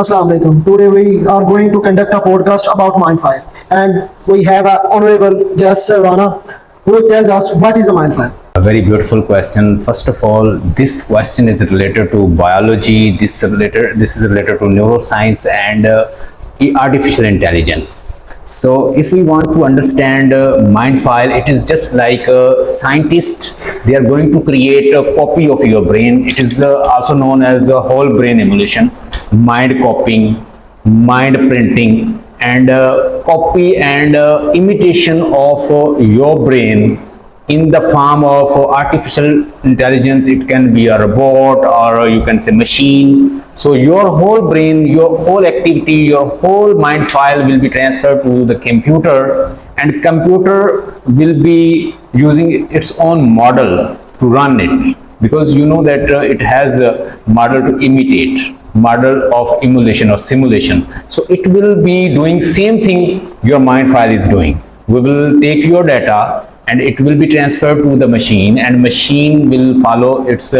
Assalamu alaikum. Today we are going to conduct a podcast about Mindfire, and we have an honorable guest, Rana, who tells us what is a Mindfire. A very beautiful question. First of all, this question is related to biology. This is related to neuroscience and artificial intelligence. So, if we want to understand mind file, it is just like a scientist. They are going to create a copy of your brain. It is also known as whole brain emulation, mind copying, mind printing, and copy and imitation of your brain in the form of artificial intelligence. It can be a robot, or you can say machine. So your whole brain, your whole activity, your whole mind file will be transferred to the computer, and computer will be using its own model to run it, because you know that it has a model to imitate, model of emulation or simulation. So it will be doing same thing your mind file is doing. We will take your data and it will be transferred to the machine, and machine will follow its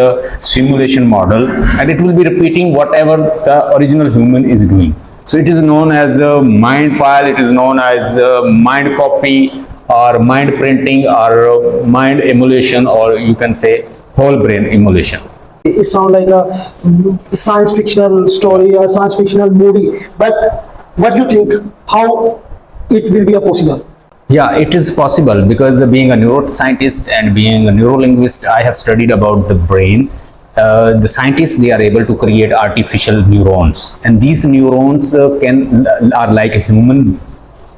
simulation model, and it will be repeating whatever the original human is doing. So it is known as a mind file, it is known as mind copy, or mind printing, or mind emulation, or you can say whole brain emulation. It sounds like a science fictional story or science fictional movie, but what do you think? How it will be a possible? Yeah, it is possible, because being a neuroscientist and being a neurolinguist, I have studied about the brain. The scientists, they are able to create artificial neurons, and these neurons are like human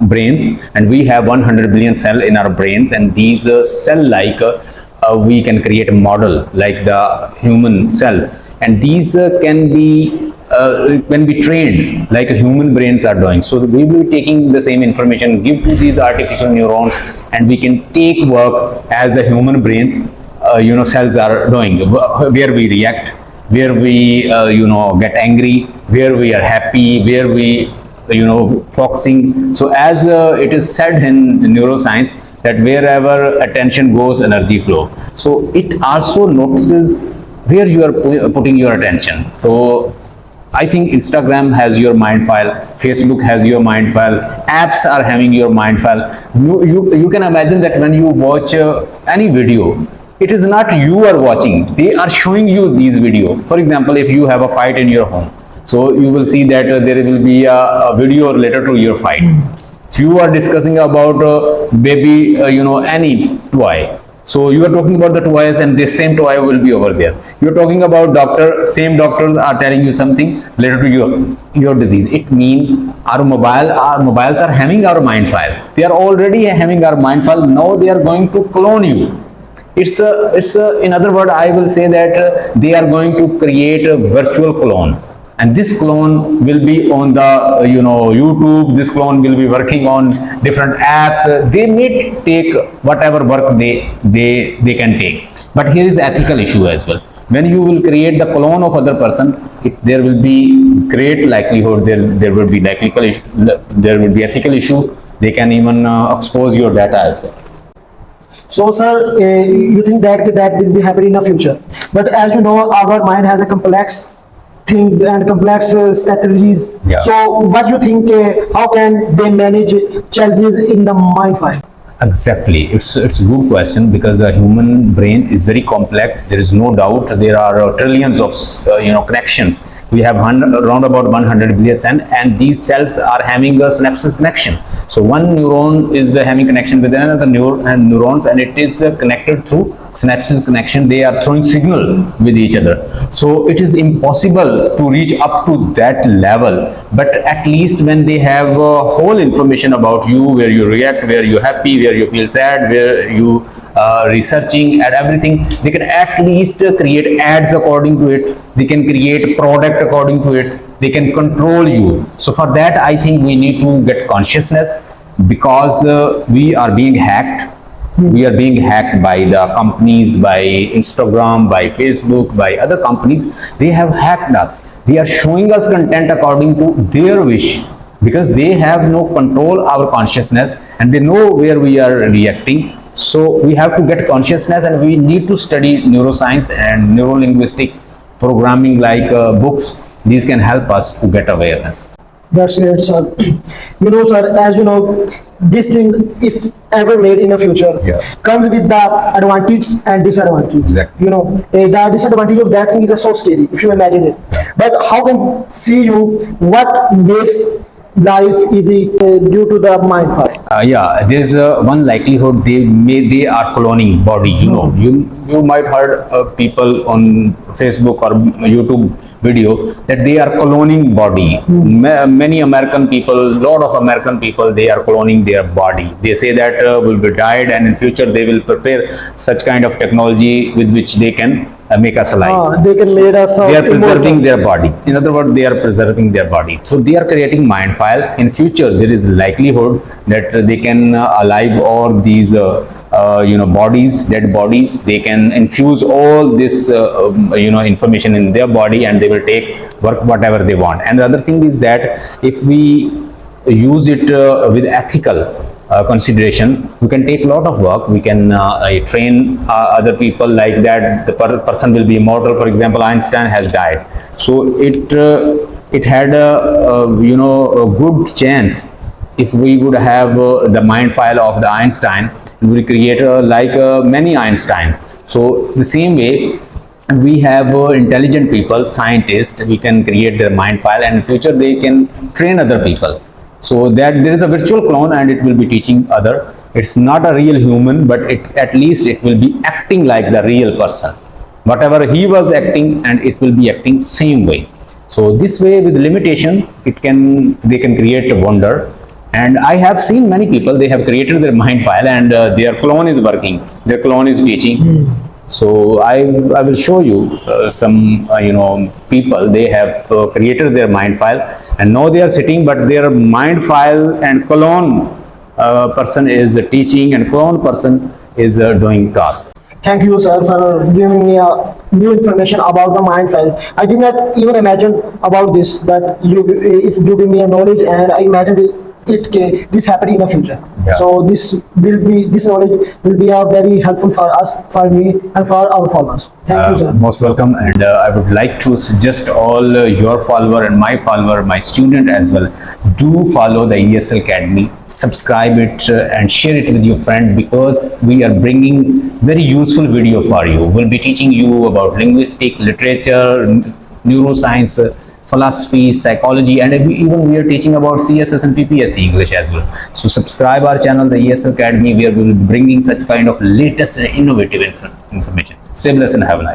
brains, and we have 100 billion cell in our brains, and these cell like we can create a model like the human cells, and these can be trained like human brains are doing. So we will be taking the same information, give to these artificial neurons, and we can take work as the human brains cells are doing, where we react, where we get angry, where we are happy, where we focusing. So as it is said in neuroscience that wherever attention goes, energy flow. So it also notices where you are putting your attention. So I think Instagram has your mind file, Facebook has your mind file, apps are having your mind file. You can imagine that when you watch any video, it is not you are watching, they are showing you these video. For example, if you have a fight in your home, so you will see that there will be a video related to your fight. So you are discussing about maybe any toy. So you are talking about the toys, and this same toy will be over there. You are talking about doctor, same doctors are telling you something related to your disease. It means our mobiles are having our mind file. They are already having our mind file. Now they are going to clone you. In other words, I will say that they are going to create a virtual clone, and this clone will be on the YouTube. This clone will be working on different apps. They may take whatever work they can take, but here is ethical issue as well. When you will create the clone of other person, there will be great likelihood there will be ethical issue. They can even expose your data as well. So, sir, you think that will be happening in the future? But as you know, our mind has a complex things and complex strategies. Yeah. So, what do you think? How can they manage challenges in the mind file? Exactly, it's a good question, because the human brain is very complex. There is no doubt. There are trillions of connections. We have around about 100 billion, and these cells are having a synapses connection. So one neuron is having connection with another neurons, and it is connected through synapses connection. They are throwing signal with each other. So it is impossible to reach up to that level, but at least when they have whole information about you, where you react, where you're happy, where you feel sad, where you researching and everything, they can at least create ads according to it. They can create product according to it. They can control you. So for that, I think we need to get consciousness, because we are being hacked. We are being hacked by the companies, by Instagram, by Facebook, by other companies. They have hacked us. They are showing us content according to their wish, because they have no control our consciousness, and they know where we are reacting. So we have to get consciousness, and we need to study neuroscience and neurolinguistic programming, like books these can help us to get awareness. That's great, sir. You know, sir, as you know, these things, if ever made in the future, Yeah. comes with the advantage and disadvantage. Exactly. You know, the disadvantage of that thing is so scary if you imagine it. But how can see you what makes life easy due to the mind fire? Yeah, there's one likelihood they are cloning body. You might heard people on Facebook or YouTube video that they are cloning body. Many American people, lot of American people, they are cloning their body. They say that will be died, and in future they will prepare such kind of technology with which they can make us alive. They can make us They are preserving immortal. their body. In other words, they are preserving their body. So they are creating mind file. In future, there is likelihood that they can alive all these bodies, dead bodies. They can infuse all this information in their body, and they will take work whatever they want. And the other thing is that if we use it with ethical consideration, we can take a lot of work. We can train other people like that. The person will be immortal. For example, Einstein has died, so it had a good chance. If we would have the mind file of the Einstein, we will create many Einsteins. So it's the same way we have intelligent people, scientists. We can create their mind file, and in future they can train other people. So that there is a virtual clone, and it will be teaching other. It's not a real human, but at least it will be acting like the real person. Whatever he was acting, and it will be acting same way. So this way, with limitation, they can create a wonder. And I have seen many people, they have created their mind file, and their clone is working. Their clone is teaching. So I will show you some people, they have created their mind file, and now they are sitting, but their mind file and clone person is teaching, and clone person is doing tasks. Thank you, sir, for giving me new information about the mind file. I did not even imagine about this, that if you give me a knowledge, and I imagined this happening in the future. Yeah. So this knowledge will be very helpful for us, for me, and for our followers. Thank you, sir. Most welcome, and I would like to suggest all your follower and my follower, my student as well, do follow the ESL Academy, subscribe it and share it with your friend, because we are bringing very useful video for you. We'll be teaching you about linguistic, literature, neuroscience, philosophy, psychology, and even we are teaching about CSS and PPSC English as well. So subscribe our channel, the ESL Academy, where we will be bringing such kind of latest and innovative information. Stay blessed and have a nice day.